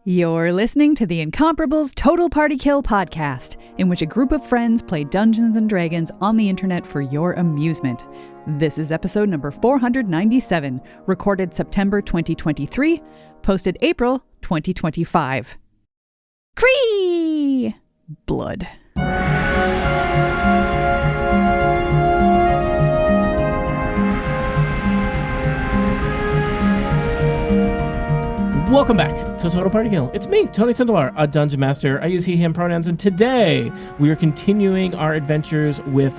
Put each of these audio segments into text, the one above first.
You're listening to the Incomparables Total Party Kill podcast, in which a group of friends play Dungeons & Dragons on the internet for your amusement. This is episode number 497, recorded September 2023, posted April 2025. Kreeeee! Blood. Welcome back to Total Party Kill. It's me, Tony Sindelar, a Dungeon Master. I use he, him pronouns, and today we are continuing our adventures with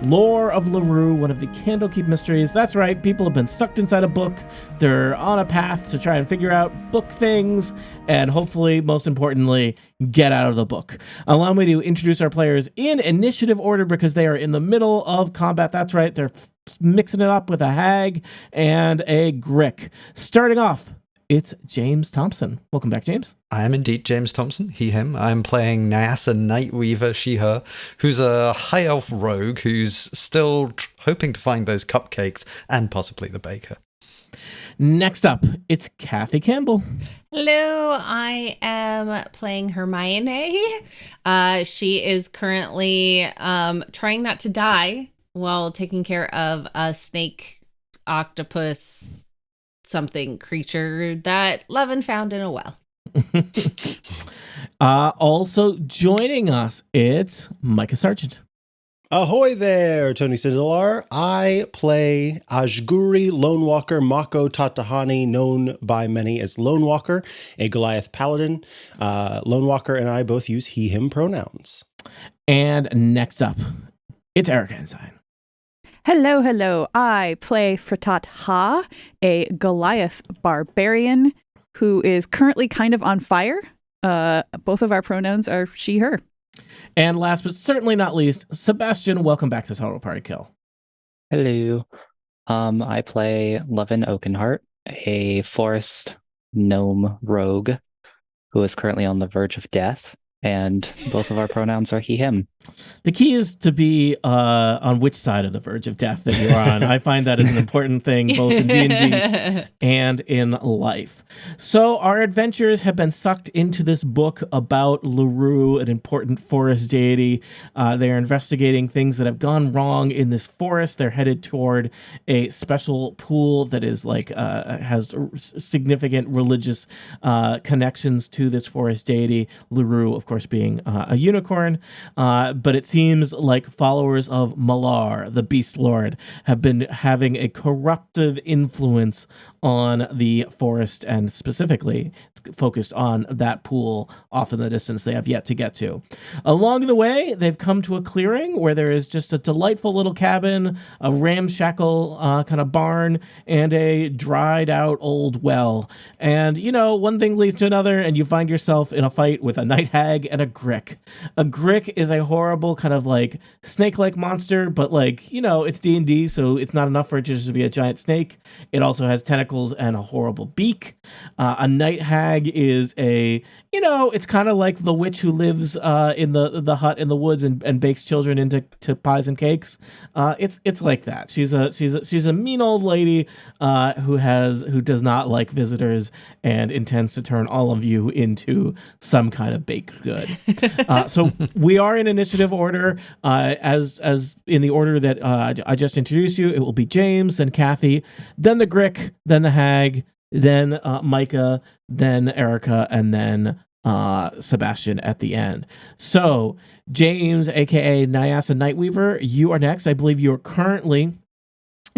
Lore of LaRue, one of the Candlekeep mysteries. That's right, people have been sucked inside a book. They're on a path to try and figure out book things, and hopefully, most importantly, get out of the book. Allow me to introduce our players in initiative order because they are in the middle of combat. That's right, they're mixing it up with a hag and a grick. Starting off, it's James Thompson. Welcome back, James. I am indeed James Thompson, he, him. I'm playing Naiasa Nightweaver, she, her, who's a high elf rogue who's still hoping to find those cupcakes and possibly the baker. Next up, it's Kathy Campbell. Hello, I am playing Hermioneigh. She is currently trying not to die while taking care of a snake octopus something creature that Lovyn found in a well. Also joining us, it's Micah Sargent. Ahoy there, Tony Sindelar. I play Ajguri Lonewalker Mako Tatahani, known by many as Lonewalker, a Goliath paladin. Lonewalker and I both use he, him pronouns. And next up, it's Erica Ensign. Hello. I play Frittat'ha, a Goliath barbarian who is currently kind of on fire. Both of our pronouns are she, her. And last but certainly not least, Sebastian, welcome back to Total Party Kill. Hello. I play Lovyn Oakenheart, a forest gnome rogue who is currently on the verge of death, and both of our pronouns are he, him. The key is to be on which side of the verge of death that you're on. I find that is an important thing, both in D&D and in life. So our adventurers have been sucked into this book about LaRue, an important forest deity. They're investigating things that have gone wrong in this forest. They're headed toward a special pool that is has significant religious connections to this forest deity. LaRue, of course, being a unicorn. But it seems like followers of Malar, the Beast Lord, have been having a corruptive influence on the forest, and specifically focused on that pool off in the distance they have yet to get to. Along the way, they've come to a clearing where there is just a delightful little cabin, a ramshackle kind of barn, and a dried out old well. And, one thing leads to another, and you find yourself in a fight with a night hag and a grick. A grick is a horrible kind of snake-like monster, but it's D&D, so it's not enough for it just to be a giant snake. It also has tentacles and a horrible beak. A night hag is it's kind of like the witch who lives in the hut in the woods and bakes children into pies and cakes. It's like that. She's a mean old lady who does not like visitors and intends to turn all of you into some kind of baked good. So we are in initiative order, as in the order that I just introduced you. It will be James, then Kathy, then the grick, then the hag, then Micah, then Erica, and then Sebastian at the end. So James, aka Naiasa Nightweaver, you are next. I believe you are currently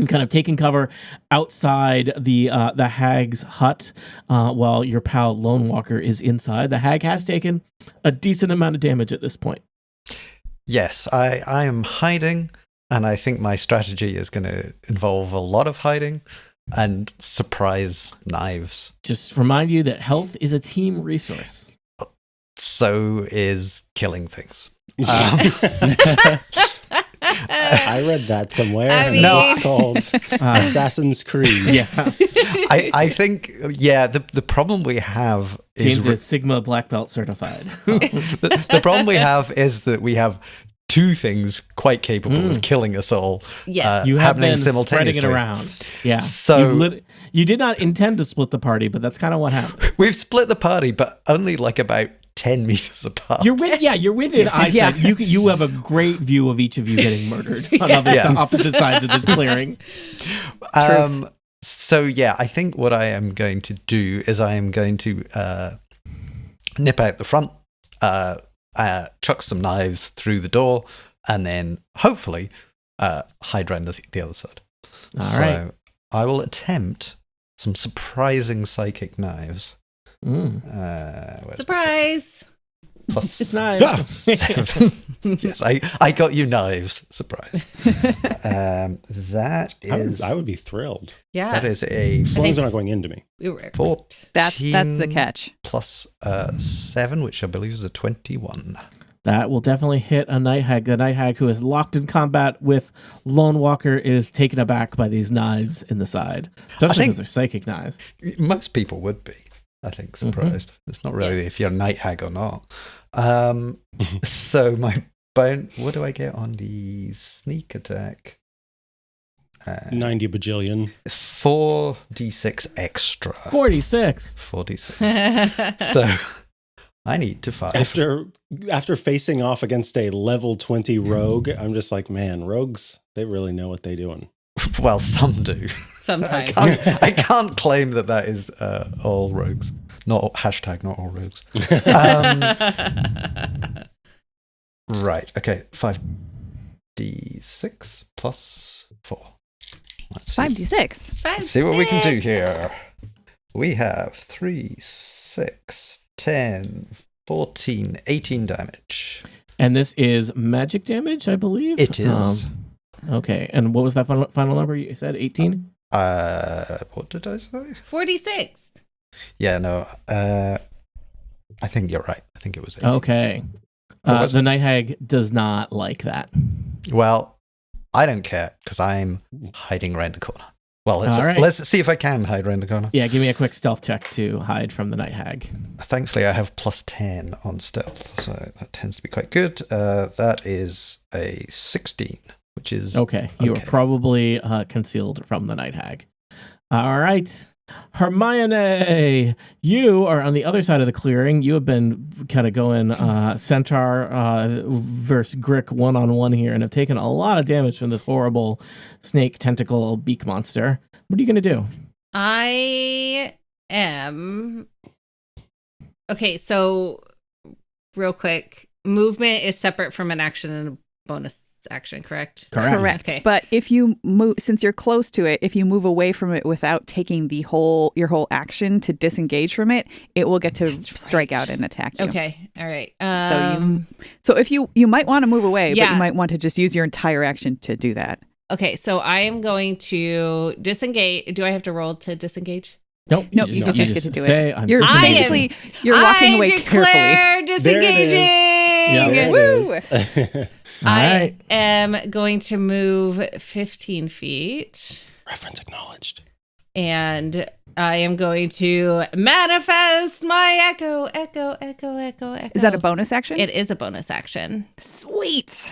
kind of taking cover outside the hag's hut while your pal Lonewalker is inside. The hag has taken a decent amount of damage at this point. Yes, I am hiding, and I think my strategy is going to involve a lot of hiding and surprise knives. Just remind you that health is a team resource. So is killing things. I read that somewhere. No. Called Assassin's Creed. Yeah. I think, the problem we have is... James is Sigma Black Belt certified. The problem we have is that we have two things quite capable of killing us all. Yes. You have happening been spreading simultaneously. it around. Yeah. So you did not intend to split the party, but that's kind of what happened. we've split the party, but only like about 10 meters apart. You're within eyesight. Yeah. You have a great view of each of you getting murdered on opposite sides of this clearing. So yeah, I think what I am going to do is I am going to nip out the front, chuck some knives through the door, and then hopefully hide around the other side. All right. I will attempt some surprising psychic knives. Where's Surprise! plus It's nice. 7. Yes, I got you knives. Surprise. That is I would be thrilled. Yeah. that is a As long as they're not going into me. We were 14 That's the catch. plus 7, which I believe is a 21. That will definitely hit a night hag. The night hag who is locked in combat with Lonewalker is taken aback by these knives in the side, especially because they're psychic knives. Most people would be, I think, surprised. It's not really if you're a night hag or not. So my bone. What do I get on the sneak attack? 90 bajillion. It's 4d6 extra. 46. 4d6. So I need to fight. After facing off against a level 20 rogue, I'm just like, man, rogues, they really know what they're doing. Well, some do. sometimes. I can't claim that is all rogues. Not all rogues. Right. Okay. 5d6 plus 4. Let's see. 5d6. Let's see what we can do here. We have 3, 6, 10, 14, 18 damage. And this is magic damage, I believe? It is. Okay. And what was that final number you said? 18? What did I say? 46. Yeah, no. I think you're right. I think it was 18. Okay. The night hag does not like that. Well, I don't care because I'm hiding around the corner. Well, All let's see if I can hide around the corner. Yeah, give me a quick stealth check to hide from the night hag. Thankfully, I have plus 10 on stealth, so that tends to be quite good. That is a 16, which is... Okay. You are probably concealed from the night hag. All right. Hermione, you are on the other side of the clearing. You have been kind of going centaur versus grick one-on-one here and have taken a lot of damage from this horrible snake tentacle beak monster. What are you going to do? I am... Okay, so real quick. Movement is separate from an action and a bonus action, correct? Correct. Okay. But if you move, since you're close to it, if you move away from it without taking your whole action to disengage from it, it will get to strike out and attack you. Okay. All right. So if you might want to move away, but Yeah. you might want to just use your entire action to do that. Okay, so I am going to disengage. Do I have to roll to disengage? Nope. Nope, you just get to do it. say, I'm You're disengaging. basically walking away carefully. I declare disengaging. Yeah, There Woo! it is. All right. I am going to move 15 feet. Reference acknowledged. And I am going to manifest my echo. Is that a bonus action? It is a bonus action. Sweet.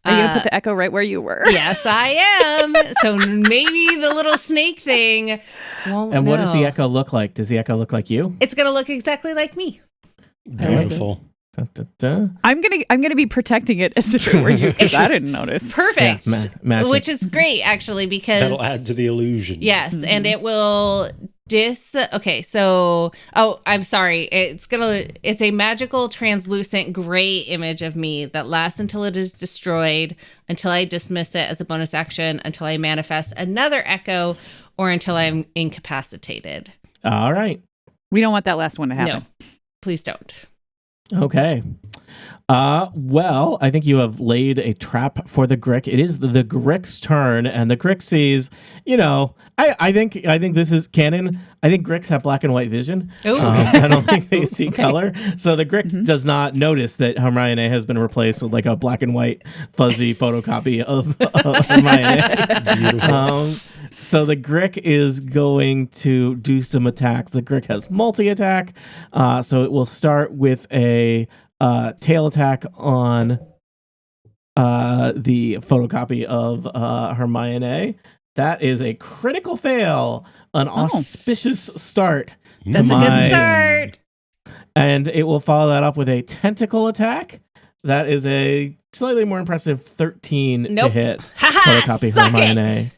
Are you going to put the echo right where you were? Yes, I am. So maybe the little snake thing won't And what does the know. echo look like? Does the echo look like you? It's going to look exactly like me. Beautiful. Dun, dun, dun. I'm gonna be protecting it as if it were you because I didn't notice. Perfect. Yeah, magic. Which is great, actually, because... That'll add to the illusion. Yes, and it will okay, so I'm sorry. It's a magical translucent gray image of me that lasts until it is destroyed, until I dismiss it as a bonus action, until I manifest another echo, or until I'm incapacitated. All right. We don't want that last one to happen. No, please don't. Okay. Well, I think you have laid a trap for the grick. It is the grick's turn, and the grick sees, I think this is canon. I think gricks have black and white vision. Ooh. I don't think they see color. So the grick does not notice that Hermione has been replaced with like a black and white fuzzy photocopy of Hermione. Beautiful. So the grick is going to do some attacks. The grick has multi-attack. So it will start with a tail attack on the photocopy of Hermione. That is a critical fail, an auspicious start. That's a good start. And it will follow that up with a tentacle attack. That is a slightly more impressive 13 to hit. Photocopy Hermione.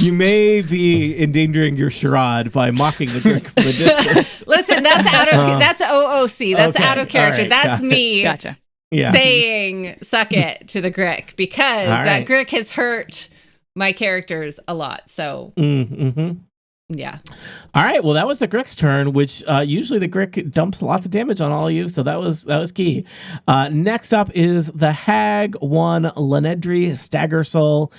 You may be endangering your charade by mocking the grick from a distance. Listen, that's that's OOC. That's out of character. Right, that's me. Gotcha. Yeah. Saying "suck it" to the grick because that grick has hurt my characters a lot. So yeah. All right. Well, that was the grick's turn, which usually the grick dumps lots of damage on all of you, so that was key. Next up is the hag one, Lenedri Staggersoul,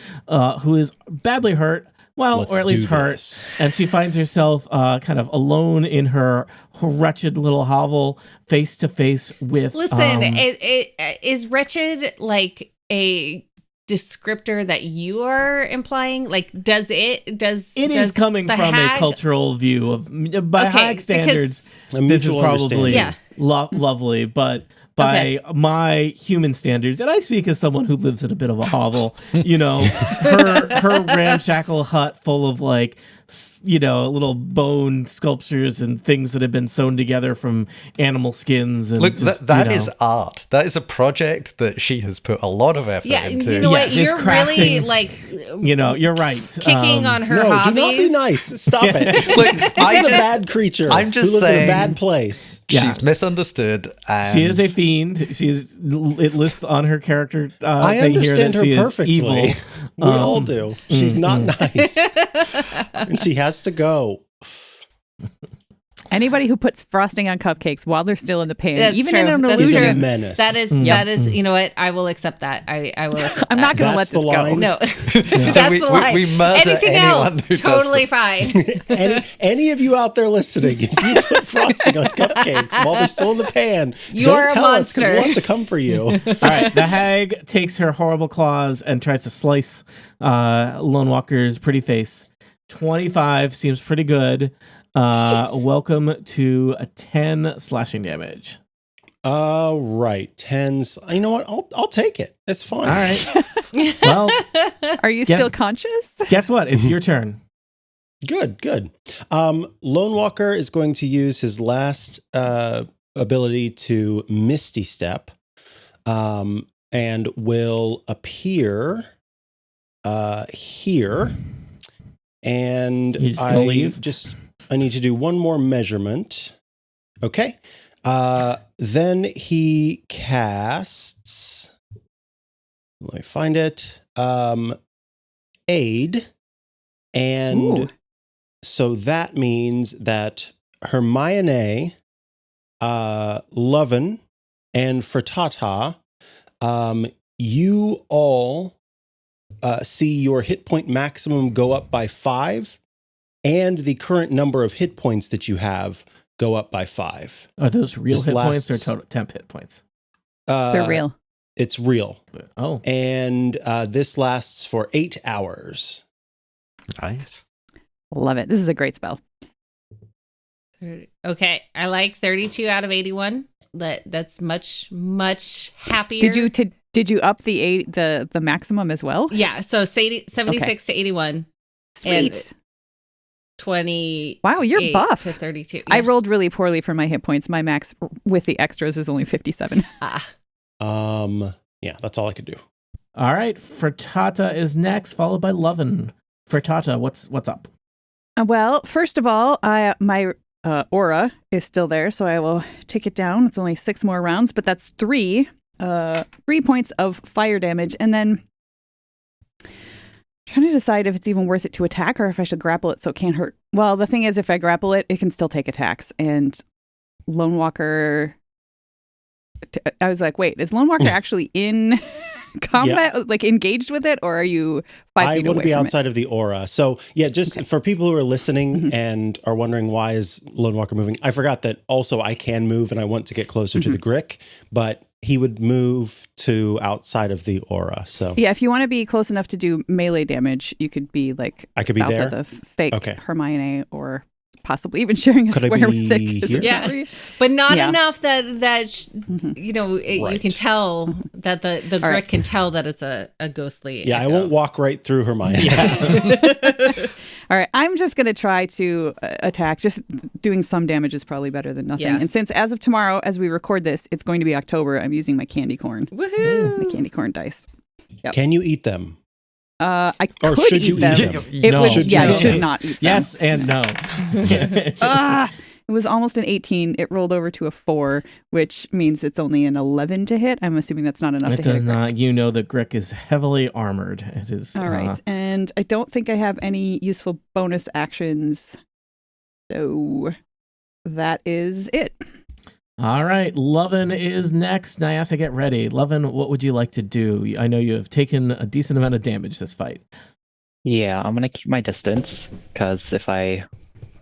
who is badly hurt. Well, or at least hurt, and she finds herself kind of alone in her wretched little hovel, face to face with. Listen, it is wretched like a descriptor that you are implying. Like, it is coming from a cultural view of by hag standards. This is probably lovely, but by my human standards, and I speak as someone who lives in a bit of a hovel, her ramshackle hut full of little bone sculptures and things that have been sewn together from animal skins. And look, that is art. That is a project that she has put a lot of effort into. You know what? You're really you're right. Kicking on her hobbies. Do not be nice. Stop it. Look, this is a bad creature. I'm just who lives saying, in a bad place. She's misunderstood. And she is a fiend. It lists on her character. I understand her perfectly. Evil. We all do. She's not nice. And she has to go. Anybody who puts frosting on cupcakes while they're still in the pan, that's even true. in an That's illusion, is a menace. That is. You know what? I will accept that. I will accept I'm not going to let That's this the go. line? No, So that's the line. we murder Anything anyone else, who does totally fine. Any of you out there listening, if you put frosting on cupcakes while they're still in the pan, You're don't a tell us because monster. we'll have to come for you. All right, the hag takes her horrible claws and tries to slice Lonewalker's pretty face. 25 seems pretty good. Welcome to a 10 slashing damage. Right, 10s. You know what? I'll take it. It's fine. All right. Well, are you still conscious? Guess what? It's your turn. Good. Lonewalker is going to use his last ability to Misty Step, and will appear here. And I need to do one more measurement. Okay. Then he casts, let me find it, Aid. And so that means that Hermione, Lovyn, and Frittat'ha, you all see your hit point maximum go up by 5, and the current number of hit points that you have go up by 5. Are those real hit points or total temp hit points? They're real. It's real. Oh. And this lasts for 8 hours. Nice. Love it. This is a great spell. Okay, I like 32 out of 81. That's much happier. Did you up the maximum as well? Yeah, so 76 to 81. Sweet. And 20. Wow, you're buff. To 32. Yeah. I rolled really poorly for my hit points. My max with the extras is only 57. Yeah, that's all I could do. All right, Frittat'ha is next, followed by Lovyn. Frittat'ha, what's up? Well, first of all, my aura is still there, so I will take it down. It's only 6 more rounds, but that's 3 points of fire damage, and then trying to decide if it's even worth it to attack or if I should grapple it so it can't hurt. Well, the thing is, if I grapple it, it can still take attacks, and Lonewalker. I was like, wait, is Lonewalker actually in combat, like engaged with it, or are you 5 feet away? I want to be from outside of the aura. So yeah, just for people who are listening and are wondering why is Lonewalker moving, I forgot that also I can move and I want to get closer to the grick, but he would move to outside of the aura. So yeah, if you want to be close enough to do melee damage, you could be like I could be south there. of the fake Hermione or possibly even sharing a Could I square be with it. 'cause here? it's Yeah. not really- But not Yeah. enough that Mhm. you Right. can tell that the All grick right. can tell that it's a ghostly. Yeah, I echo. won't walk right through Hermione. All right, I'm just going to try to attack. Just doing some damage is probably better than nothing. Yeah. And since as of tomorrow, as we record this, it's going to be October, I'm using my candy corn. Woohoo! My candy corn dice. Yep. Can you eat them? I Or could should eat you eat them. them? It No. would, Should yeah, you I not? should not eat them. Yes and no. It was almost an 18. It rolled over to a 4, which means it's only an 11 to hit. I'm assuming that's not enough It to hit. does a crit. not. You know the Grick is heavily armored. It is. All right. And I don't think I have any useful bonus actions. So that is it. All right. Lovyn is next. Naiasa, get ready. Lovyn, what would you like to do? I know you have taken a decent amount of damage this fight. Yeah, I'm gonna keep my distance because if I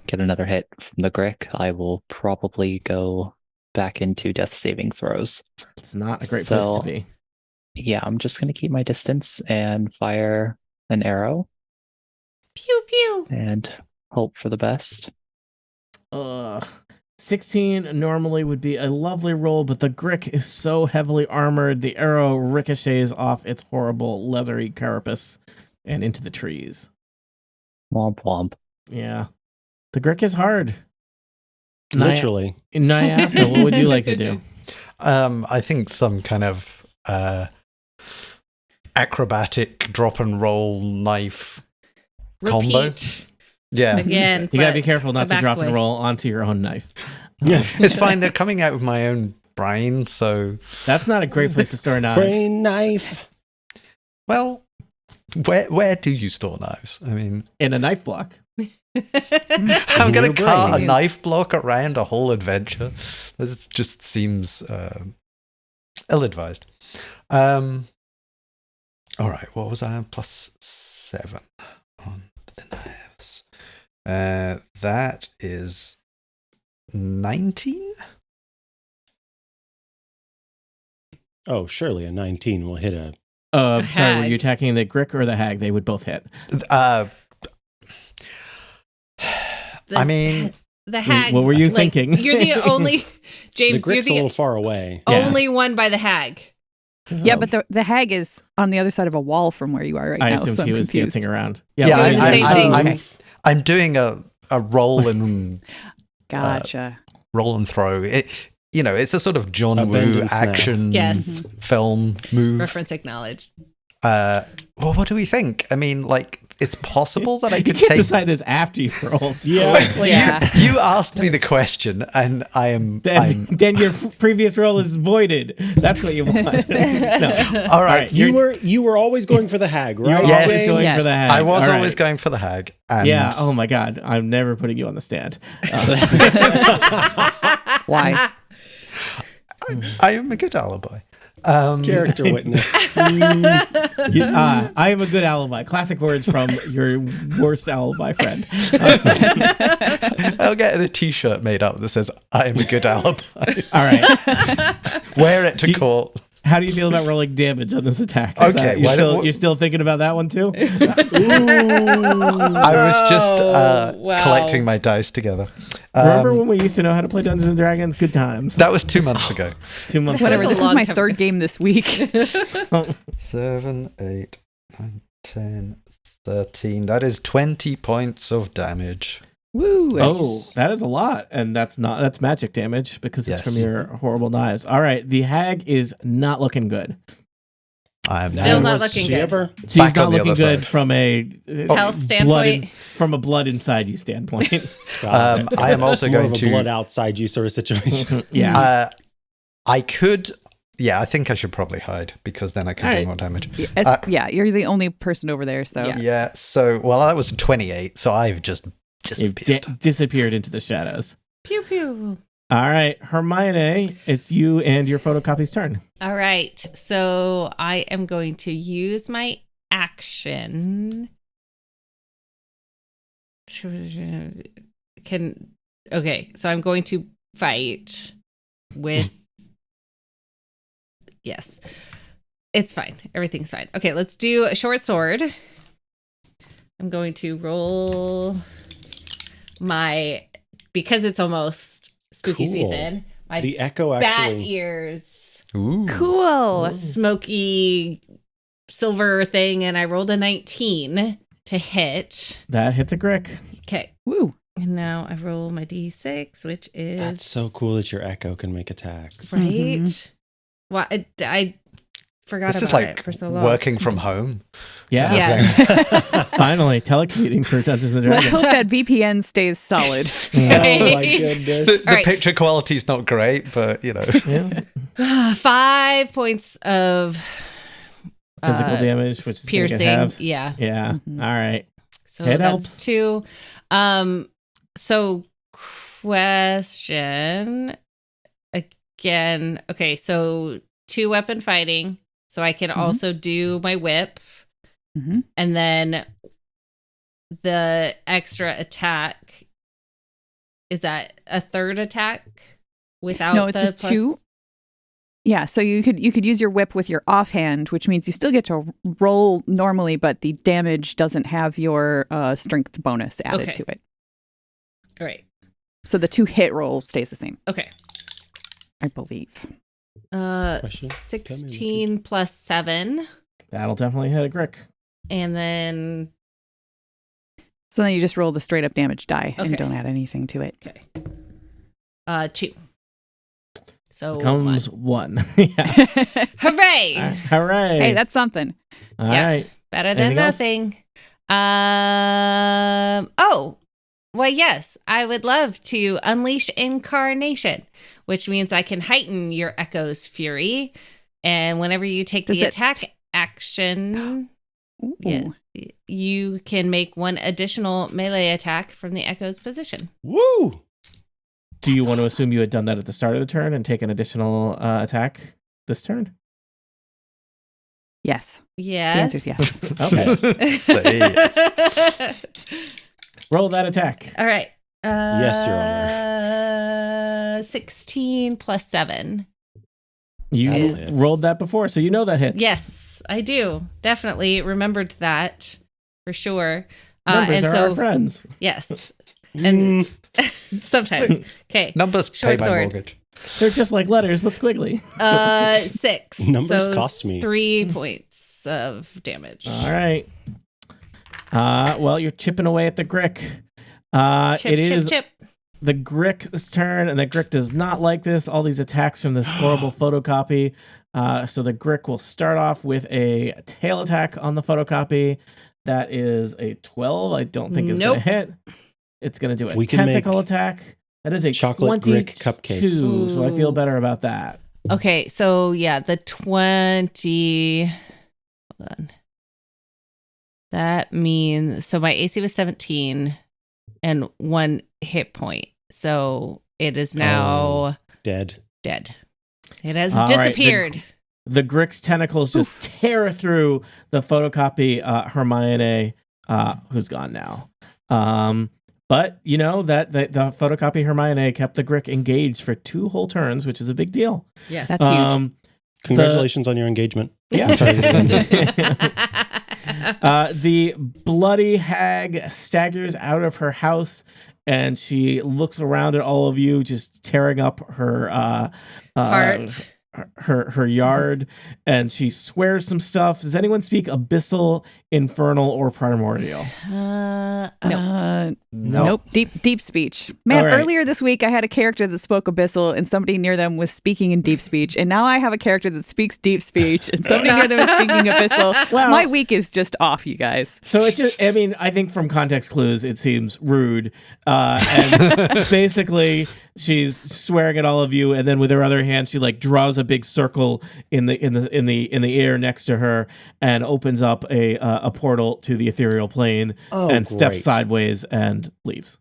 get another hit from the Grick, I will probably go back into death saving throws. It's not a great place So- to be. Yeah, I'm just gonna keep my distance and fire an arrow Pew pew. and hope for the best. 16 normally would be a lovely roll, but the Grick is so heavily armored, the arrow ricochets off its horrible leathery carapace and into the trees. Womp womp. Yeah. The Grick is hard. Literally. Naiasa, what would you like to do? I think some kind of acrobatic drop and roll knife combo. Repeat Yeah, again. You gotta but be careful not the to back drop way. and roll onto your own knife. it's fine. They're coming out of my own brain, so That's not a great place to store knives. Brain knife. well, where do you store knives? I mean, In a knife block. I'm In going your to cart a brain. knife block around a whole adventure. This just seems ill-advised. All right, what was I on? +7 on the knives. That is 19? Oh, surely a 19 will hit a. Sorry, were hag. you attacking the Grick or the Hag? They would both hit. The- I mean, the hag. What were you like, thinking? You're the only The James. You're Grick's a little the far away. Yeah. only one by the hag. Yeah, but the hag is on the other side of a wall from where you are right I now. assumed so he I'm was confused. dancing around. yeah, doing I, the same I, thing. I'm, Okay. I'm doing a roll and Gotcha. roll and throw. It's a sort of John A bend Woo and snap. action Yes. film move. Reference acknowledged. Well, what do we think? I mean, like, it's possible that I You could can't take. decide this after you rolled. Yeah. Yeah. You asked me the question, and I'm. Then your previous roll is voided. That's what you want. No. All right. You were always going for the hag, You're right? always Yes. going Yes. for the Hag. I was All always right. going for the hag. And Yeah. Oh my God. I'm never putting you on the stand. Why? I am a good alibi. Character witness. I am a good alibi. Classic words from your worst alibi friend. I'll get a T-shirt made up that says "I am a good alibi." All right. Wear it to Do you- court. How do you feel about rolling damage on this attack? Okay, You're still thinking about that one too? I was just wow. collecting my dice together. Remember when we used to know how to play Dungeons and Dragons? Good times. That was 2 months ago. 2 months Whatever. ago. That's This a is long my time. third game this week. 7, 8, 9, 10, 13. That is 20 points of damage. Woo. Oh, that is a lot, and that's magic damage because it's Yes. from your horrible knives. All right, the hag is not looking good. I am Still now not looking she good. ever? She's Back not on the looking other good side. from a Health standpoint? from a blood inside you standpoint. I am also More going of a to. blood outside you sort of situation. Yeah. I could. Yeah, I think I should probably hide because then I can All do right. more damage. Yeah, you're the only person over there, so. Yeah. Yeah. So, well, that was 28. So I've just You've disappeared. disappeared into the shadows. Pew pew. All right, Hermione, it's you and your photocopy's turn. All right. So I am going to use my action. Okay. So I'm going to fight with. Yes. It's fine. Everything's fine. Okay. Let's do a short sword. I'm going to roll my because it's almost spooky Cool. season. My The echo bat actually. ears, Ooh. Cool. smoky silver thing, and I rolled a 19 to hit. That hits a grick. Okay. Woo. And now I roll my d6, which is... That's so cool that your echo can make attacks. Right? Mhm. Well, I forgot This about is like it for so long. working from home. Yeah. Yeah. Finally, telecommuting for Dungeons and Let's Dragons. hope that VPN stays solid. Oh my The, goodness. the All right. picture quality's not great, but you know. Yeah. 5 points of Physical damage, which is gonna get piercing. halved. Yeah. Yeah. Mhm. All right. So It that's helps. 2. Question again. Okay, so 2 weapon fighting. So I can also do my whip, Mhm. and then the extra attack. Is that a third attack without? No, it's the just plus- 2. Yeah, so you could use your whip with your offhand, which means you still get to roll normally, but the damage doesn't have your strength bonus added Okay. to it. All right. So the 2 hit roll stays the same, Okay. I believe. Question? 16 plus 7, That'll definitely hit a grick. and then So then you just roll the straight up damage die Okay. and don't add anything to it. 2. So Comes 1. 1. Yeah. Hooray! All right. Hooray. Hey, that's something. All Yeah. right. Better than Anything else? nothing. Oh, well, yes, I would love to unleash incarnation, which means I can heighten your echo's fury. And whenever you take Does the it- attack action, Ooh. Yeah. you can make 1 additional melee attack from the echo's position. Woo! Do you want to assume you had done that at the start of the turn and take an additional attack this turn? Yes. Yes. The answer's yes. Okay. Say yes. Roll that attack. All right. Yes, Your 16 plus 7. You Is- rolled that before, so you know that hits. Yes, I do. Definitely remembered that for sure. Numbers and are so, our friends. yes, And- Mm, sometimes. Okay. Numbers pay Short my sword. mortgage. They're just like letters, but squiggly. 6. numbers So cost me. 3 points of damage. All right. Well, you're chipping away at the grick. Chip, It is chip. the grick's turn, and the grick does not like this. All these attacks from this horrible photocopy. So the grick will start off with a tail attack on the photocopy. That is a 12. I don't think it's going Nope. to hit. It's going to do a We can tentacle make attack. That is a chocolate 22, grick cupcakes. so I feel Ooh. better about that. Okay, so yeah, the 20. Hold on. That means so my AC was 17 and 1 hit point. So it is now Dead. dead. It has All right, disappeared. The grick's tentacles just tear through the photocopy Hermione, who's gone now. But you know that the photocopy Hermione kept the grick engaged for 2 whole turns, which is a big deal. Yes. That's huge. Congratulations on your engagement. Yeah. I'm sorry. The bloody hag staggers out of her house, and she looks around at all of you, just tearing up her Heart. her yard, and she swears some stuff. Does anyone speak abyssal, infernal, or primordial? No. No. Nope. Deep speech. Man, All right. earlier this week I had a character that spoke abyssal and somebody near them was speaking in deep speech. And now I have a character that speaks deep speech and somebody near them is speaking abyssal. Well- My week is just off, you guys. So it just, I mean, I think from context clues, it seems rude. And basically, she's swearing at all of you, and then with her other hand, she like draws a big circle in the air next to her, and opens up a portal to the ethereal plane, Oh, and steps great. sideways and leaves.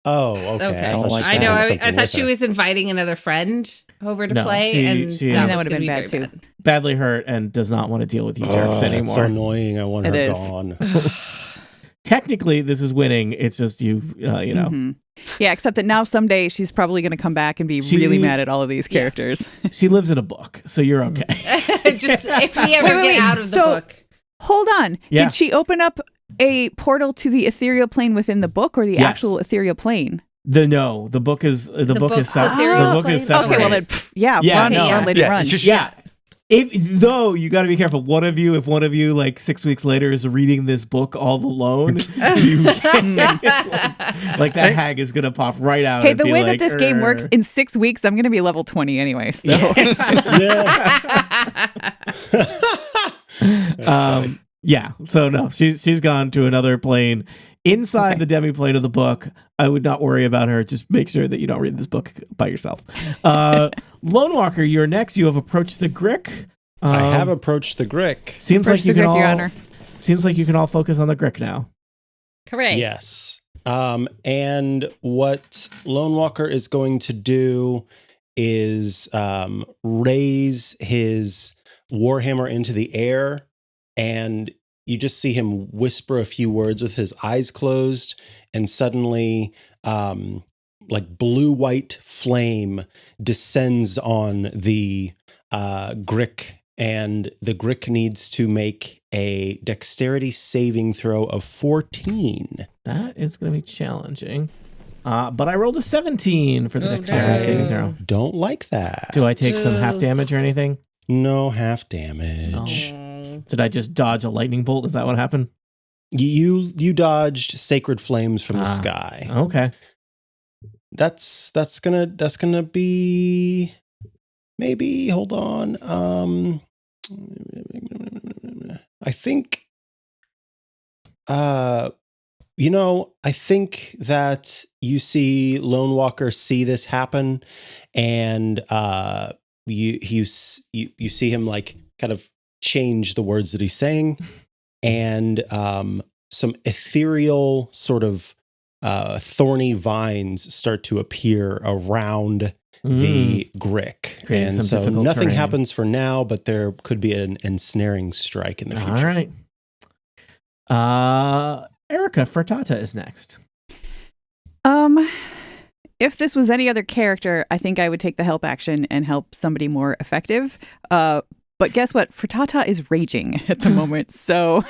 Oh, okay. Okay. thought she was I gonna know. have I something thought with she her. was inviting another friend over to No, play, she- and she that is- That would would've have been bad, too. Badly hurt and does not want to deal with you jerks Oh, anymore. that's so annoying. I want It her is. gone. Technically, this is winning. It's just you know. Mhm. Yeah, except that now someday she's probably going to come back and be She- really mad at all of these Yeah. characters. She lives in a book, so you're okay. Just if we ever Wait, get out of the so- book. Hold on. Yeah. Did she open up a portal to the ethereal plane within the book or the Yes. actual ethereal plane? The book is the book is separate. serial The book is play. separate. Okay, well then, run, no. run, lady, Yeah, run. it's just- Yeah. Though you got to be careful. If one of you like 6 weeks later is reading this book all alone, you like that hag is gonna pop right out. Hey, and the be way like, that this game works, in 6 weeks, I'm going to be level 20 anyway. So yeah. So no, she's gone to another plane inside the demi-plane of the book. I would not worry about her. Just make sure that you don't read this book by yourself. Lonewalker, you're next. You have approached the grick. I have approached the grick. Seems Approach like you the can grick, Your all. Honor. Seems like you can all focus on the grick now. Correct. Yes. And what Lone Walker is going to do is raise his warhammer into the air, and you just see him whisper a few words with his eyes closed, and suddenly like blue-white flame descends on the grick, and the grick needs to make a dexterity saving throw of 14. That is going to be challenging. But I rolled a 17 for the dexterity no. saving throw. Don't like that. Do I take some half damage or anything? No half damage. Did I just dodge a lightning bolt? Is that what happened? You dodged sacred flames from the sky. Okay. That's gonna be maybe, hold on. I think I think that you see Lone Walker see this happen, and you see him like kind of change the words that he's saying, and some ethereal sort of thorny vines start to appear around the grick. Creating And some so difficult nothing terrain. happens for now, but there could be an ensnaring strike in the future. All right. Erica, Frittat'ha is next. If this was any other character, I think I would take the help action and help somebody more effective. But guess what? Frittat'ha is raging at the moment, so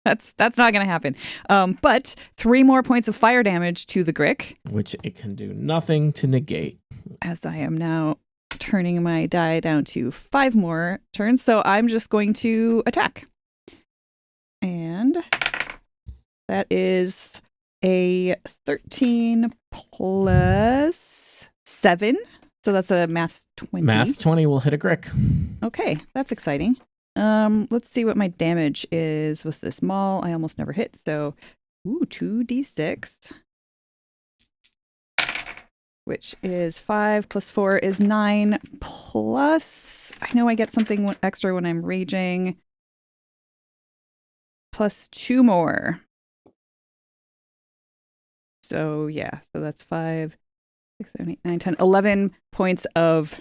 that's not going to happen. But 3 more points of fire damage to the grick, Which it can do nothing to negate. as I am now turning my die down to 5 more turns. So I'm just going to attack. And that is a 13 plus 7. So that's a math 20. Math 20 will hit a grick. Okay, that's exciting. Let's see what my damage is with this maul. I almost never hit, so 2d6. Which is 5 plus 4 is 9 plus, I know I get something extra when I'm raging, plus 2 more. So yeah, so that's 5, 6, 7, 8, 9, 10, 11 points of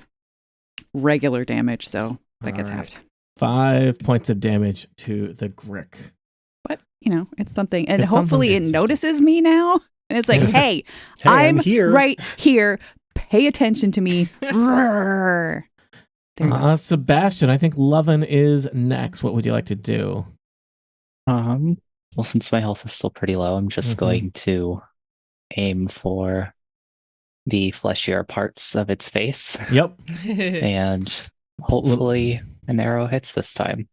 regular damage, so that gets All right. halved. 5 points of damage to the grick. But, it's something. And It's hopefully something. it notices me now. And it's like, hey, I'm I'm here. right here. Pay attention to me. Roar. There you go. Sebastian, I think Lovyn is next. What would you like to do? Well, since my health is still pretty low, I'm just going to aim for the fleshier parts of its face, Yep. and hopefully an arrow hits this time.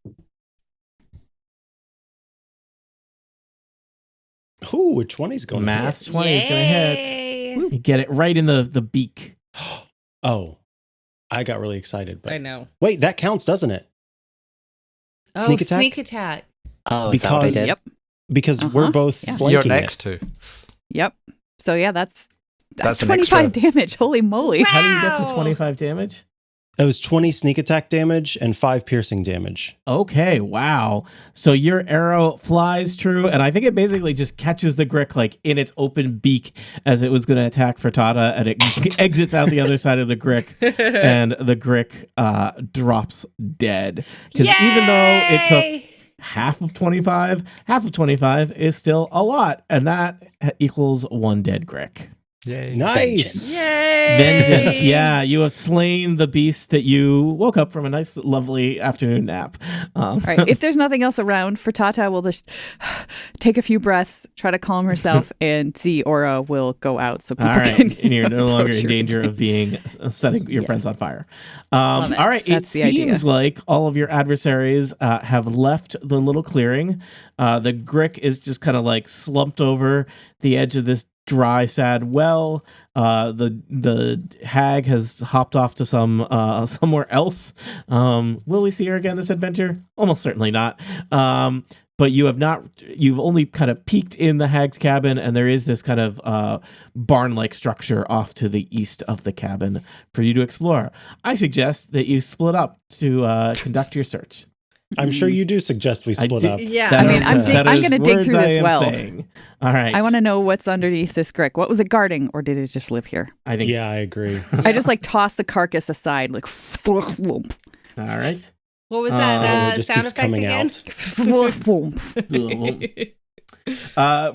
Ooh, a 20's going to Math hit. 20 is going to hit. Yay. You get it right in the beak. Oh, I got really excited. But I know. wait, that counts, doesn't it? Sneak attack? Sneak attack. Oh, is that what I Because did? Yep. Because Uh-huh, we're both yeah. flanking You're it. next to. Yep. So yeah, that's That's an 25 extra. damage. Holy moly. How do you get to Wow. 25 damage? It was 20 sneak attack damage and 5 piercing damage. Okay, wow. So your arrow flies true, and I think it basically just catches the grick like in its open beak as it was going to attack Frittat'ha, and it exits out the other side of the grick, and the grick drops dead. Because even though it took half of 25 is still a lot, and that equals 1 dead grick. Yay. Nice. Yay! Vengeance, yeah, you have slain the beast that you woke up from a nice, lovely afternoon nap. All right. If there's nothing else around, Frittat'ha will just take a few breaths, try to calm herself, and the aura will go out. So people All right, can. and you're no longer in approach her danger again. of being setting your friends on fire. Love it. All right, it That's the idea. seems like all of your adversaries have left the little clearing. The grick is just kind of like slumped over the edge of this dry, sad well. The hag has hopped off to somewhere else. Will we see her again this adventure? Almost certainly not. But you've only kind of peeked in the hag's cabin, and there is this kind of barn-like structure off to the east of the cabin for you to explore. I suggest that you split up to conduct your search. I'm sure you do suggest we split up. Yeah. I mean, I'm That I'm is gonna dig words through I this am well. saying. All right. I want to know what's underneath this grick. What was it guarding, or did it just live here? I think. Yeah, I agree. I just like toss the carcass aside, like. All right. What was It that just sound keeps effect coming again? out.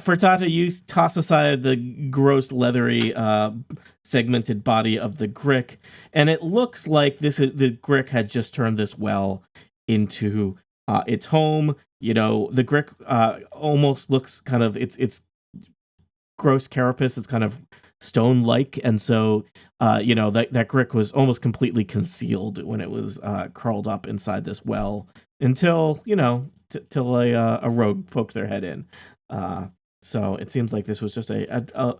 Frittat'ha, you toss aside the gross, leathery, segmented body of the grick, and it looks like the grick had just turned this well into its home. You know, the grick almost looks kind of its gross carapace is kind of stone-like, and so that grick was almost completely concealed when it was curled up inside this well until till a rogue poked their head in. So it seems like this was just a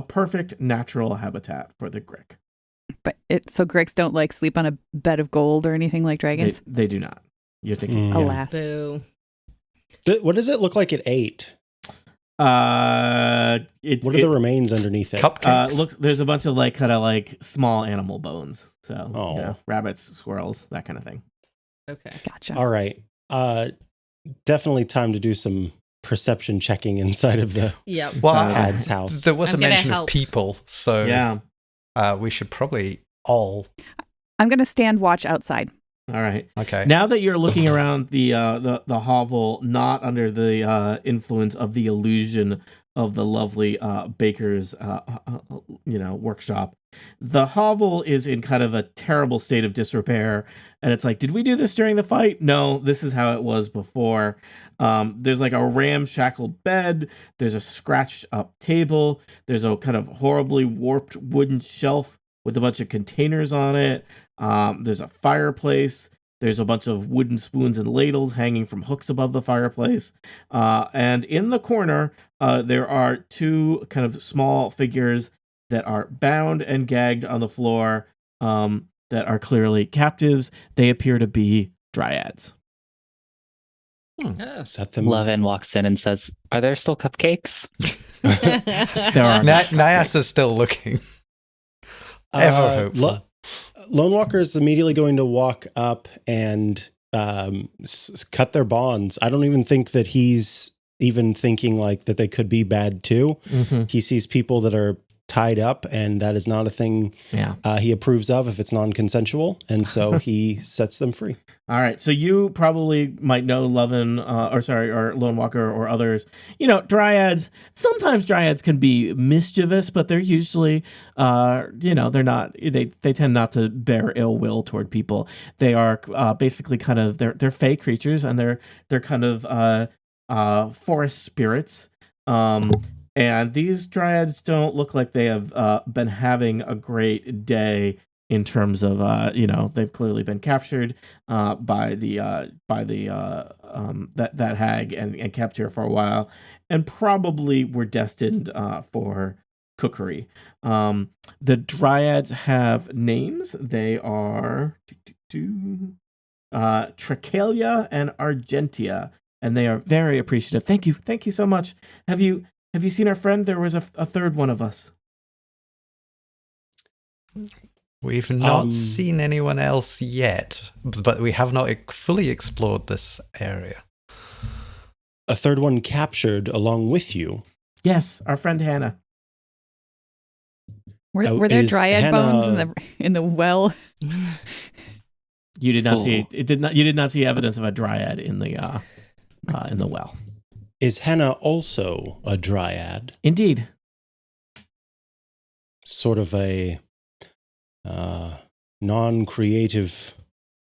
perfect natural habitat for the grick. But so gricks don't like sleep on a bed of gold or anything like dragons. They do not. You're thinking. Alas. Boo. What does it look like it ate? What are the remains underneath it? Cupcakes. There's a bunch of kind of small animal bones. So rabbits, squirrels, that kind of thing. Okay. Gotcha. All right. Definitely time to do some perception checking inside of the Yep. Well, hag's house. there was I'm a gonna mention help. of people, so Yeah. we should probably all. I'm gonna stand watch outside. All right. Okay. Now that you're looking around the hovel, not under the influence of the illusion of the lovely baker's workshop, the hovel is in kind of a terrible state of disrepair. And it's like, did we do this during the fight? No, this is how it was before. There's like a ramshackle bed. There's a scratched up table. There's a kind of horribly warped wooden shelf with a bunch of containers on it. There's a fireplace. There's a bunch of wooden spoons and ladles hanging from hooks above the fireplace. And in the corner, there are two kind of small figures that are bound and gagged on the floor that are clearly captives. They appear to be dryads. Set them. Lovyn walks in and says, "Are there still cupcakes?" There are Naiasa's still looking. Ever hopeful. Lonewalker is immediately going to walk up and cut their bonds. I don't even think that he's even thinking like that they could be bad too. Mm-hmm. He sees people that are tied up, and that is not a thing he approves of if it's non-consensual, and so he sets them free. All right, so you probably might know Lovyn, or Lonewalker or others. Dryads. Sometimes dryads can be mischievous, but they're usually, they're not. They tend not to bear ill will toward people. They are basically kind of they're fey creatures, and they're kind of forest spirits. And these dryads don't look like they have been having a great day in terms of they've clearly been captured by that hag and kept here for a while, and probably were destined for cookery. The dryads have names. They are Trachalia and Argentia, and they are very appreciative. Thank you so much. Have you seen our friend? There was a third one of us. We've not seen anyone else yet, but we have not fully explored this area. A third one captured along with you. Yes, our friend Hannah. Were there dryad Hannah... bones in the well? You did not see it. You did not see evidence of a dryad in the well. Is Hannah also a dryad? Indeed. Sort of a non-creative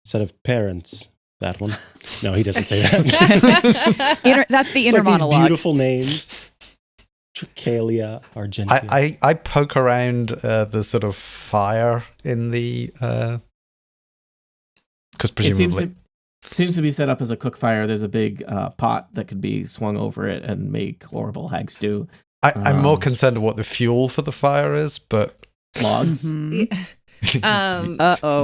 set of parents That one. No, he doesn't say that. That's the It's inner like these monologue. beautiful names. Tricalia Argentea. I poke around the sort of fire in the because presumably It seems to be set up as a cook fire. There's a big pot that could be swung over it and make horrible hag stew. I'm more concerned with what the fuel for the fire is, but Logs? Mhm. Um,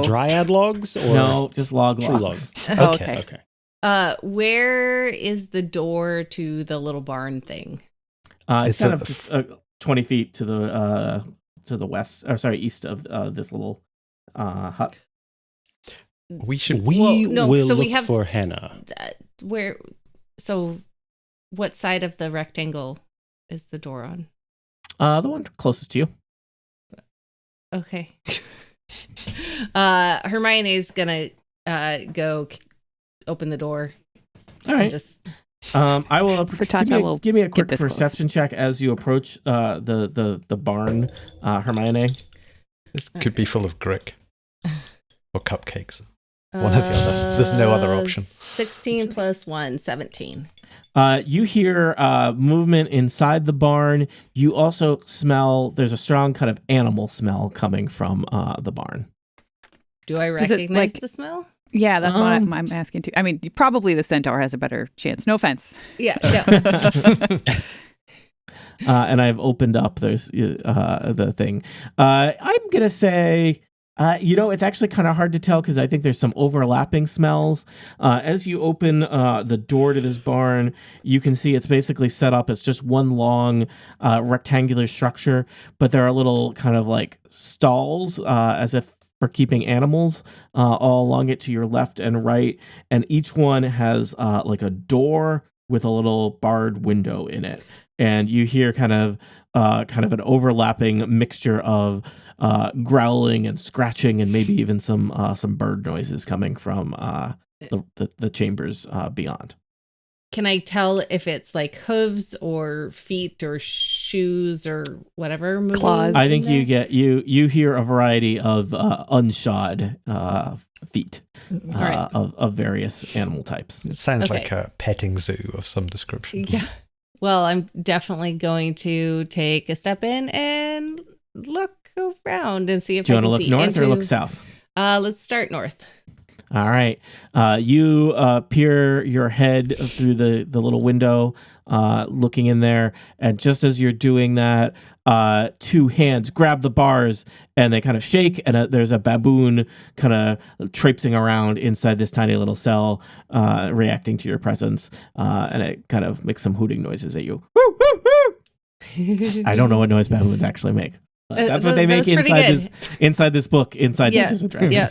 Dryad logs or No, just log true logs. logs? Okay. Okay. where is the door to the little barn thing? It's It's kind a- of just 20 feet to the west, or sorry, east of this little hut. we should. We Well, no, will so look we have- for Henna. Where? So, what side of the rectangle is the door on? The one closest to you. Okay. Hermione's gonna go open the door. All and right. Just I will Frittat'ha will give me a get quick this close. perception check as you approach the barn, Hermione. This could be full of grick or cupcakes. One or the other. There's no other option. 16 plus 1, 17. You hear movement inside the barn. You also smell, there's a strong kind of animal smell coming from the barn. Do I Does it, recognize like- the smell? Yeah, that's what Um, I'm asking too. I mean, probably the centaur has a better chance. No offense. Yeah. No. And I've opened up the thing. I'm going to say, it's actually kind of hard to tell because I think there's some overlapping smells. As you open the door to this barn, you can see it's basically set up as just one long rectangular structure, but there are little kind of like stalls as if for keeping animals all along it to your left and right. And each one has like a door with a little barred window in it. And you hear kind of an overlapping mixture of growling and scratching, and maybe even some bird noises coming from the chambers beyond. Can I tell if it's like hooves or feet or shoes or whatever? moving Claws. I in think you there? get you hear a variety of unshod feet All right. of various animal types. It sounds Okay. like a petting zoo of some description. Yeah. Well, I'm definitely going to take a step in and look around and see if Do you I want to can look see north into... or look south? Let's start north. All right. You peer your head through the little window, looking in there. And just as you're doing that, two hands grab the bars and they kind of shake. And there's a baboon kind of traipsing around inside this tiny little cell, reacting to your presence. And it kind of makes some hooting noises at you. Woo, woo, woo. I don't know what noise baboons actually make. But that's what they That make was pretty inside this book, inside Yeah. Dungeons and Dragons. Yeah.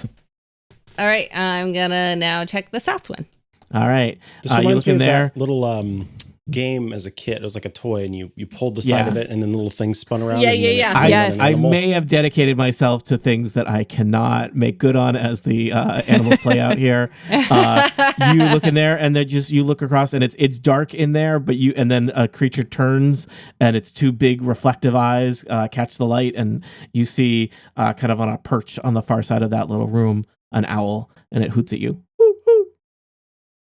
All right, I'm gonna now check the south one. All right. This You reminds look me in of there. that little game as a kid. It was like a toy, and you pulled the side Yeah. of it, and then the little thing spun around. Yeah, and then it yeah. became Yes. an I animal. may have dedicated myself to things that I cannot make good on as the animals play out here. You look in there, and you look across, and it's dark in there, and then a creature turns, and its two big reflective eyes catch the light, and you see kind of on a perch on the far side of that little room an owl, and it hoots at you. Hoo, hoo.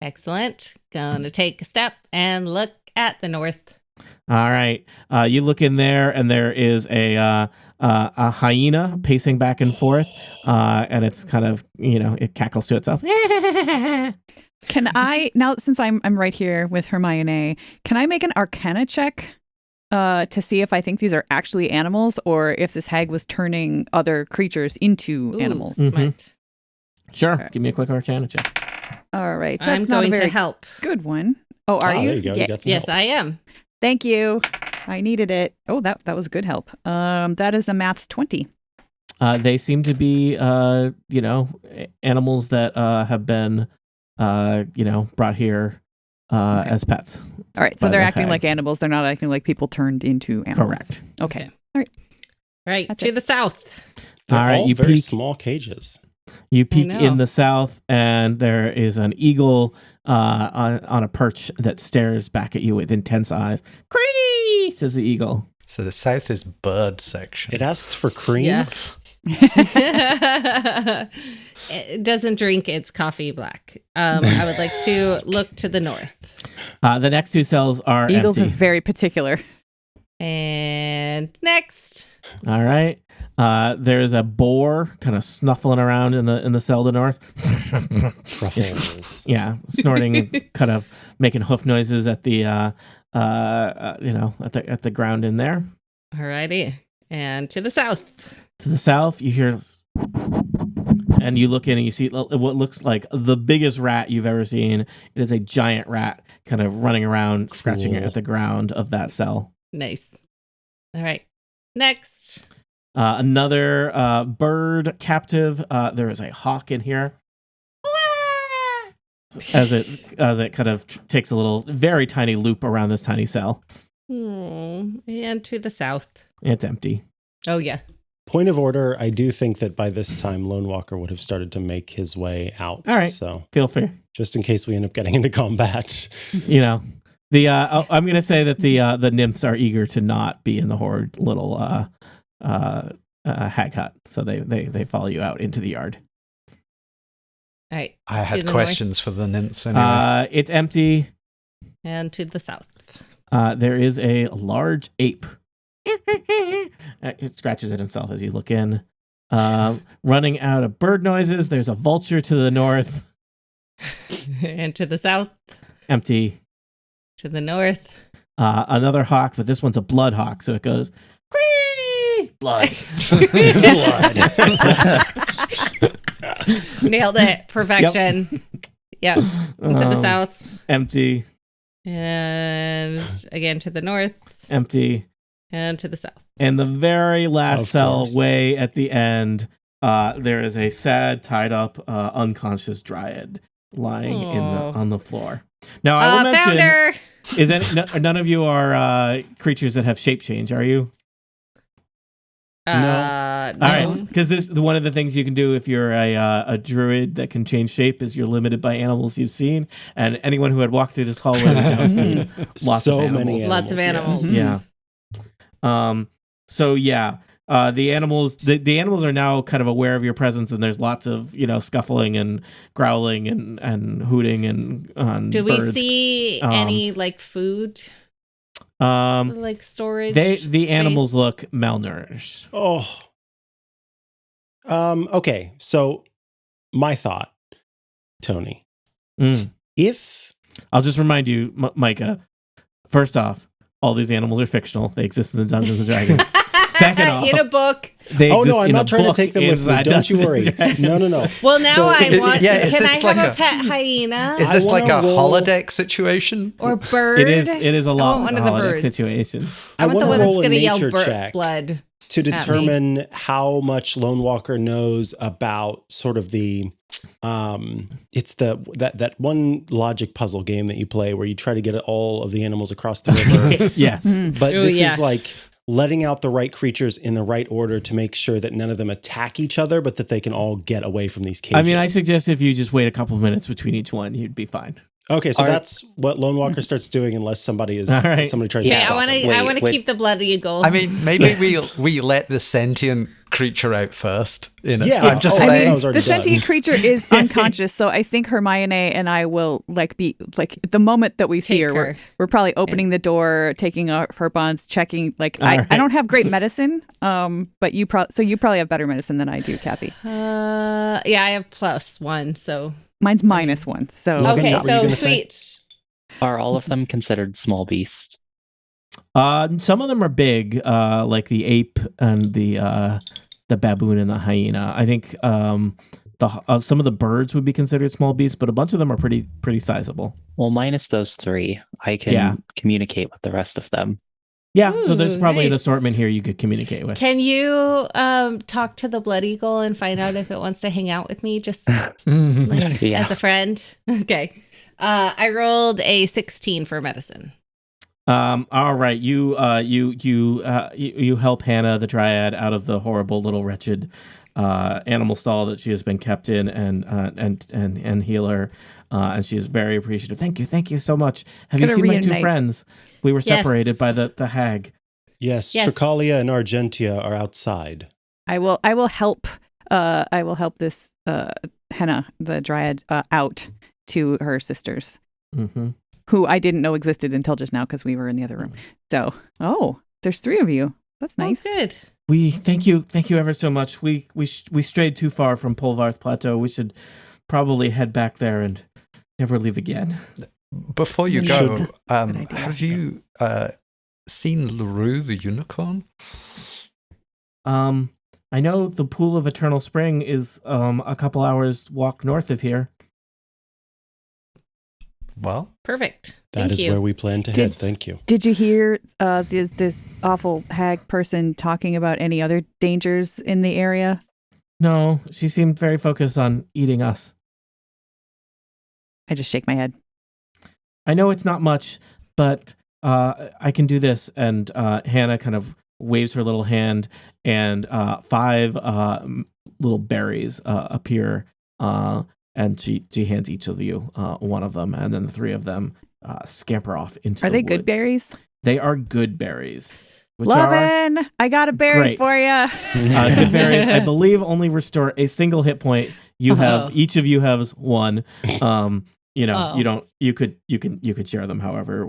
Excellent. Gonna take a step and look at the north. All right. You look in there, and there is a hyena pacing back and forth, and it's kind of, it cackles to itself. Can I now, since I'm right here with Hermione, can I make an Arcana check to see if I think these are actually animals or if this hag was turning other creatures into Ooh, animals? Smart. Sure. Give me a quick Arcana check. All right, I'm that's not a going very to help. good one. Oh, are you? There you go. Yeah. You got some Yes, help. I am. Thank you. I needed it. Oh, that was good help. That is a maths 20. They seem to be, animals that have been, brought here Okay. as pets. All right, so by they're the acting hag. like animals. They're not acting like people turned into animals. Correct. Okay. Right, That's to it. the south. They're All right, all you very peek. small cages. You peek know. in the south, and there is an eagle on a perch that stares back at you with intense eyes. Kreeeee, says the eagle. So the south is bird section. It asked for cream. Yeah. it doesn't drink its coffee black. I would like to look to the north. The next two cells are Eagles empty. are very particular. And next. All right. There's a boar kind of snuffling around in the cell to the north. Truffles. Yeah, snorting, kind of making hoof noises at the at the ground in there. Alrighty. And to the south. To the south, you hear, and you look in and you see what looks like the biggest rat you've ever seen. It is a giant rat, kind of running around, scratching Cool. at the ground of that cell. Nice. All right. Next. Another bird captive. There is a hawk in here. As it kind of takes a little, very tiny loop around this tiny cell. And to the south. It's empty. Oh, yeah. Point of order, I do think that by this time, Lone Walker would have started to make his way out. All right. So Feel free. just in case we end up getting into combat. You know, I'm going to say that the nymphs are eager to not be in the horrid little hag hut, so they follow you out into the yard. All right. I To had the questions for the nymphs anyway. It's empty. And to the south. There is a large ape. It scratches at himself as you look in. Running out of bird noises. There's a vulture to the north. And to the south. Empty. To the north. Another hawk, but this one's a blood hawk, so it goes Kreeeee! Blood. Nailed it. Perfection. Yep. And to the south. Empty. And again to the north. Empty. And to the south. And the very last Of cell, course. way at the end, there is a sad, tied up, unconscious dryad lying on the floor. Now, I will mention, Founder. none of you are creatures that have shape change, are you? No. All right, because this one of the things you can do if you're a druid that can change shape is you're limited by animals you've seen, and anyone who had walked through this hallway would now seen lots So of animals. many animals. Lots of animals. yes. Yeah. So yeah, the animals are now kind of aware of your presence, and there's lots of scuffling and growling and hooting and Do we birds. see any like food, like storage? The animals space? look malnourished. Oh. Okay. So my thought, Tony, if I'll just remind you, Micah. First off, all these animals are fictional. They exist in the Dungeons and Dragons. Second off, in a book. they oh exist no, I'm in not a trying to book take them with me. inside Don't you Dungeons worry. and Dragons. No. Well, now So- I want. Yeah, is can this I have like a a- pet hyena Is this I like a wanna roll- holodeck situation? or bird? It is a lot one of of the holodeck birds. situation. I want the wanna one that's roll a going to yell nature check blood. to me. determine how much Lone Walker knows about sort of the it's that one logic puzzle game that you play where you try to get all of the animals across the river. Yes. But Ooh, this yeah. is like letting out the right creatures in the right order to make sure that none of them attack each other, but that they can all get away from these cages. I mean, I suggest if you just wait a couple minutes between each one, you'd be fine. Okay, so Are- that's what Lone Walker starts doing unless somebody All right. tries Okay, to I stop want him. to. I Wait, want to wait. keep the blood eagle. I mean, maybe we let the sentient creature out first. Yeah, I'm just oh, I I think saying. that was already the sentient done. creature is unconscious, so I think Hermione and I will be the moment that we see Take her, her. we're probably opening the door, taking off her bonds, checking. All I right. don't have great medicine, but you probably have better medicine than I do, Kathy. yeah, I have +1, so Mine's -1, so Lovyn, okay, what were you so gonna say? sweet. Are all of them considered small beasts? Some of them are big, like the ape and the baboon and the hyena. I think some of the birds would be considered small beasts, but a bunch of them are pretty sizable. Well, minus those three, I can Yeah. communicate with the rest of them. Yeah, so there's Ooh, probably an nice. assortment here you could communicate with. Can you talk to the blood eagle and find out if it wants to hang out with me, just like Yeah. as a friend? Okay. I rolled a 16 for medicine. All right, you help Hannah the Dryad out of the horrible little wretched animal stall that she has been kept in, and heal her, and she is very appreciative. Thank you so much. Have you Gonna seen my two reunite. friends? We were Yes. separated by the hag. Yes, Yes. Tricalia and Argentia are outside. I will help. I will help this Henna, the dryad, out to her sisters, Mm-hmm. who I didn't know existed until just now because we were in the other room. So, there's 3 of you. That's nice. Oh, good. We thank you ever so much. We strayed too far from Polvarth Plateau. We should probably head back there and never leave again. Before you We go, should. idea. have you seen LaRue the unicorn? I know the Pool of Eternal Spring is a couple hours walk north of here. Well, Perfect. That Thank is you. where we plan to head. Thank you. Did you hear this awful hag person talking about any other dangers in the area? No, she seemed very focused on eating us. I just shake my head. I know it's not much, but I can do this. And Hannah kind of waves her little hand, and 5 little berries appear, and she hands each of you one of them, and then the 3 of them scamper off into the Are they woods. good berries? They are good berries. Which Lovyn, I got a berry Great. for you. good berries, I believe, only restore a single hit point. You have each of you has 1. You could share them however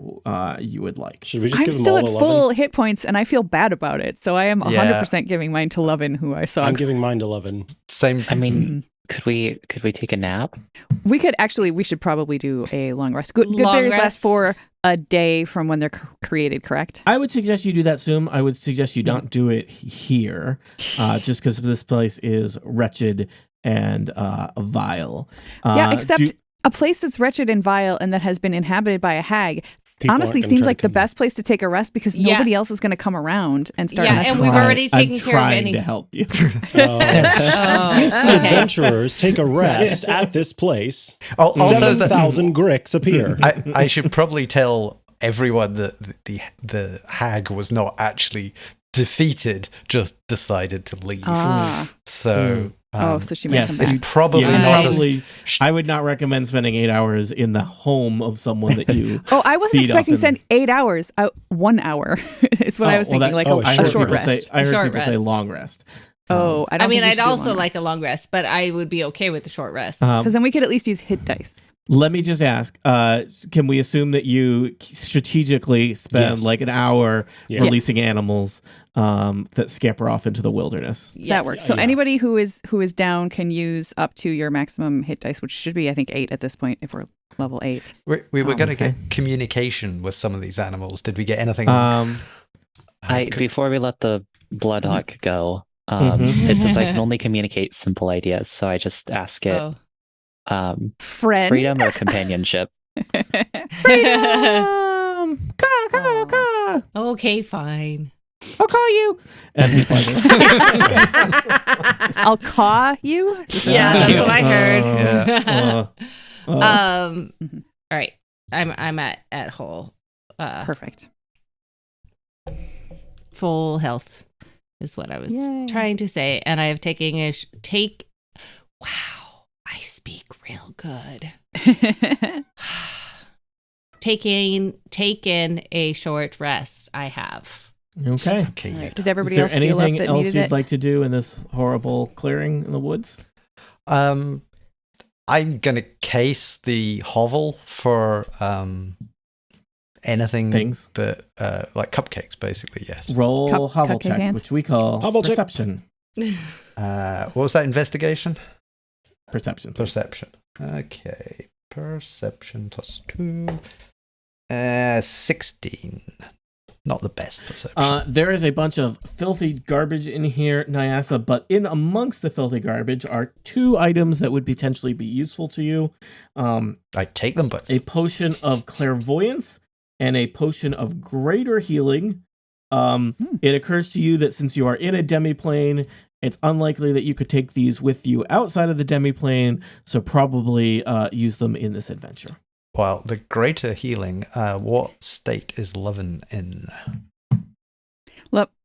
you would like. Should we just I'm give them still all at to full Lovin? hit points, and I feel bad about it. So I am 100% giving mine to Lovyn, who I saw. I'm giving mine to Lovin. same. I mean, could we take a nap? We should probably do a long rest. Good Long berries last rest? for a day from when they're created, correct? I would suggest you do that soon. I would suggest you not do it here, just because this place is wretched and vile. Yeah, except a place that's wretched and vile and that has been inhabited by a hag People honestly aren't gonna seems try to like the come back. best place to take a rest because Yeah. nobody else is going to come around and start Yeah, messing and with we've us. already taken I'm care of trying any. to help you. Oh. Oh, If the okay. adventurers take a rest at this place, Also, 7,000 gricks appear. I should probably tell everyone that the hag was not actually defeated, just decided to leave. Ah. So, So she might yes, come it's back. probably Yeah, not probably, I would not recommend spending 8 hours in the home of someone that you. Oh, I wasn't feed expecting up to spend 8 hours. 1 hour is what I was thinking, like oh, a I heard short people rest. say. I heard Short people say rest. long rest. Oh, I don't I mean, think we I'd should do a also long like a long rest, but I would be okay with the short rest. because then we could at least use hit dice. Let me just ask, can we assume that you strategically spend Yes. like an hour Yes. releasing animals that scamper off into the wilderness? Yes. That works. So Yeah. anybody who is down can use up to your maximum hit dice, which should be, I think, 8 at this point if we're level 8. we were going to okay. get communication with some of these animals. Did we get anything? Before we let the bloodhawk go, Mhm. it says I can only communicate simple ideas, so I just ask it Oh. Friend. freedom or companionship. Freedom! Caw, caw, caw. Okay, fine. I'll call you. And he's like, I'll caw you. Yeah, that's what I heard. Yeah. All right. I'm at whole. Perfect. Full health is what I was Yay. trying to say, and I have taken Wow, I speak real good. Taken a short rest. I have. Okay. Okay. All right. you- Did Is everybody there else feel up anything that else needed you'd it? like to do in this horrible clearing in the woods? I'm gonna case the hovel for anything Things? that like cupcakes, basically. Yes. Roll hovel cupcake check, hands? which we call Hovel check. perception. What was that? Investigation. Perception. please. Perception. Okay. Perception +2. 16. Not the best perception. There is a bunch of filthy garbage in here, Naiasa, but in amongst the filthy garbage are 2 items that would potentially be useful to you. I take them both. A potion of clairvoyance and a potion of greater healing. It occurs to you that since you are in a demiplane, it's unlikely that you could take these with you outside of the demiplane, so probably use them in this adventure. Well, the greater healing, what state is Lovyn in?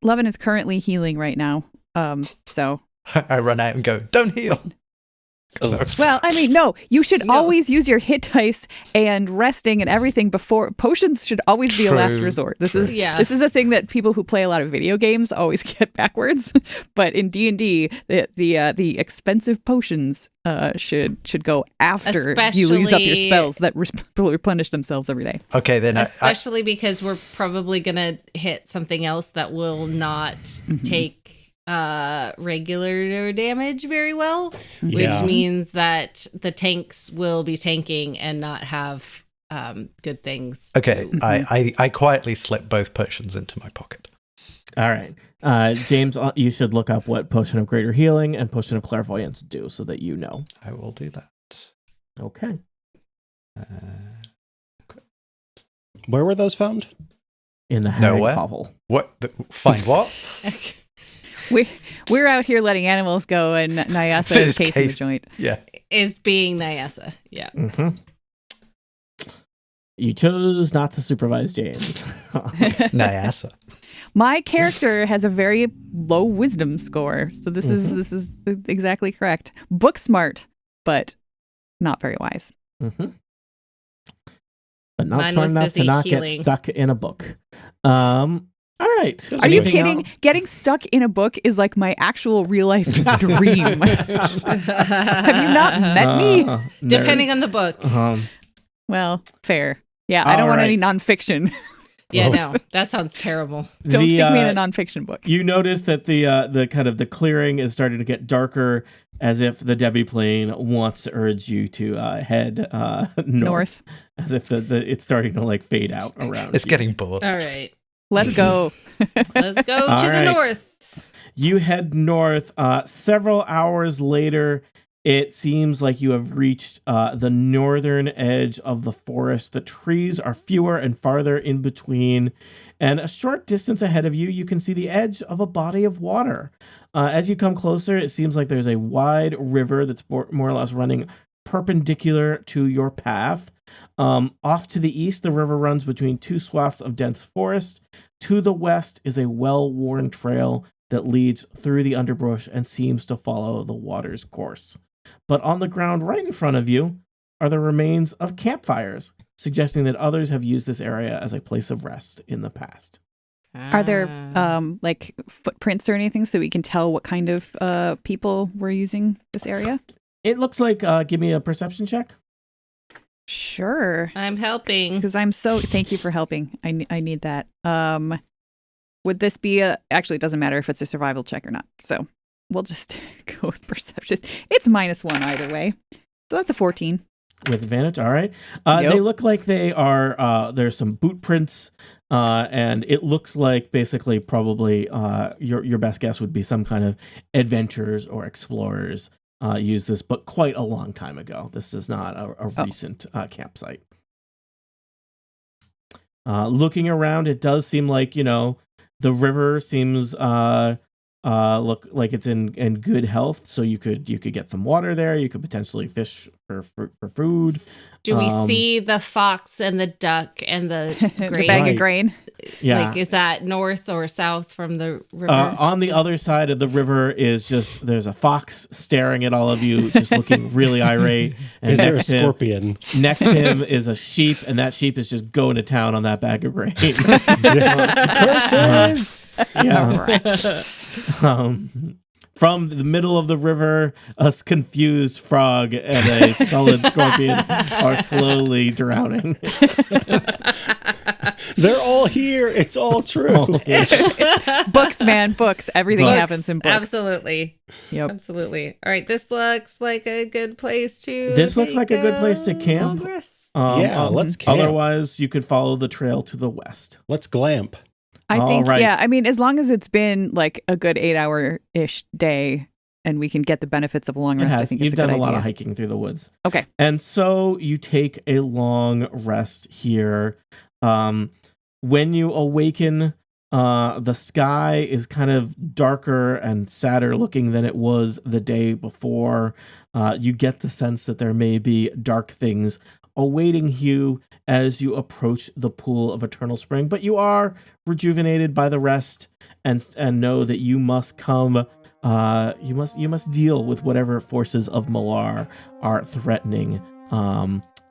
Lovyn is currently healing right now. So I run out and go, don't heal. Oh. Well, I mean, no, you should No. always use your hit dice and resting and everything before. Potions should always be a last True, resort. This true. is Yeah. this is a thing that people who play a lot of video games always get backwards. But in D&D, the expensive potions should go after you use up your Especially- spells that replenish themselves every day. Okay, then Especially because we're probably gonna hit something else that will not take regular damage very well, which Yeah. means that the tanks will be tanking and not have good things. okay, I quietly slip both potions into my pocket. All right. James, you should look up what Potion of Greater Healing and Potion of Clairvoyance do so that you know. I will do that. Okay. Where were those found? In the Nowhere. Hag's Hovel. What? Find what? We're out here letting animals go, and Naiasa is This casing the case- joint. Yeah. Is being Naiasa. Yeah. Mm-hmm. You chose not to supervise James. Naiasa. My character has a very low wisdom score, so this is exactly correct. Book smart, but not very wise. Mm-hmm. But not Mine smart was enough to busy not healing. get stuck in a book. All right. Are you Anything kidding? else? Getting stuck in a book is like my actual real life dream. Have you not met me? Nerd. Depending on the book. Well, fair. Yeah, I don't want any Alright. nonfiction. Yeah, no, that sounds terrible. Don't The, stick me in a nonfiction book. You notice that the kind of the clearing is starting to get darker, as if the Debbie plane wants to urge you to head north, as if it's starting to like fade out around. It's you. getting bored. All right. Let's go. Let's go All to the right. north. You head north. Several hours later, it seems like you have reached the northern edge of the forest. The trees are fewer and farther in between. And a short distance ahead of you, you can see the edge of a body of water. As you come closer, it seems like there's a wide river that's more or less running perpendicular to your path. Off to the east, the river runs between two swaths of dense forest. To the west is a well-worn trail that leads through the underbrush and seems to follow the water's course. But on the ground right in front of you are the remains of campfires, suggesting that others have used this area as a place of rest in the past. Are there like footprints or anything so we can tell what kind of people were using this area? It looks like, give me a perception check. Sure. I'm helping. Because thank you for helping. I need that. Would this be actually, it doesn't matter if it's a survival check or not. So we'll just go with perception. It's -1 either way. So that's a 14. With advantage, all right. Yep. They look like they are, there's some boot prints, and it looks like basically probably your best guess would be some kind of adventurers or explorers used this, but quite a long time ago. This is not a recent campsite. Looking around, it does seem like, the river seems look like it's in good health, so you could get some water there. You could potentially fish for food. Do we see the fox and the duck and the The grain? bag Right. of grain. Yeah. Like, is that north or south from the river? On the other side of the river is there's a fox staring at all of you, just looking really irate. And Is there a next to him- scorpion? Next to him is a sheep, and that sheep is just going to town on that bag of grain. Curses! Yeah. From the middle of the river, a confused frog and a sullen scorpion are slowly drowning. They're all here. It's all true. Books, man, books. Everything Books, happens in books. Absolutely. Yep. Absolutely. All right. This looks like a good place to. This looks take like a good place to long camp. rest. Yeah, let's camp. Otherwise, you could follow the trail to the west. Let's glamp. I All think, right. yeah, I mean, as long as it's been like a good 8-hour-ish day and we can get the benefits of a long It rest, I has. think You've it's a done good a lot idea. of hiking through the woods. Okay. And so you take a long rest here. When you awaken, the sky is kind of darker and sadder looking than it was the day before. You get the sense that there may be dark things awaiting you as you approach the pool of eternal spring, but you are rejuvenated by the rest and know that you must come you must deal with whatever forces of Malar are threatening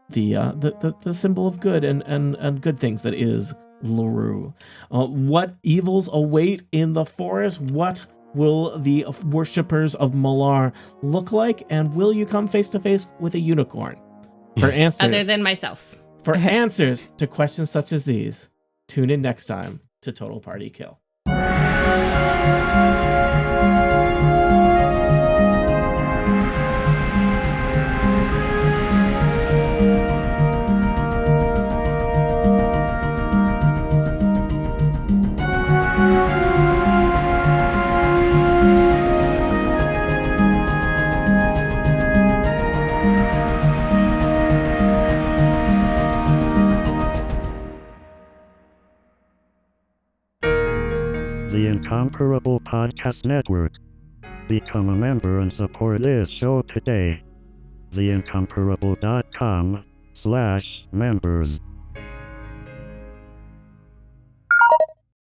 the symbol of good and good things that is Larue. What evils await in the forest? What will the worshippers of Malar look like? And will you come face to face with a unicorn? For answers, Other than myself. for answers to questions such as these, tune in next time to Total Party Kill. The Incomparable Podcast Network. Become a member and support this show today. theincomparable.com/members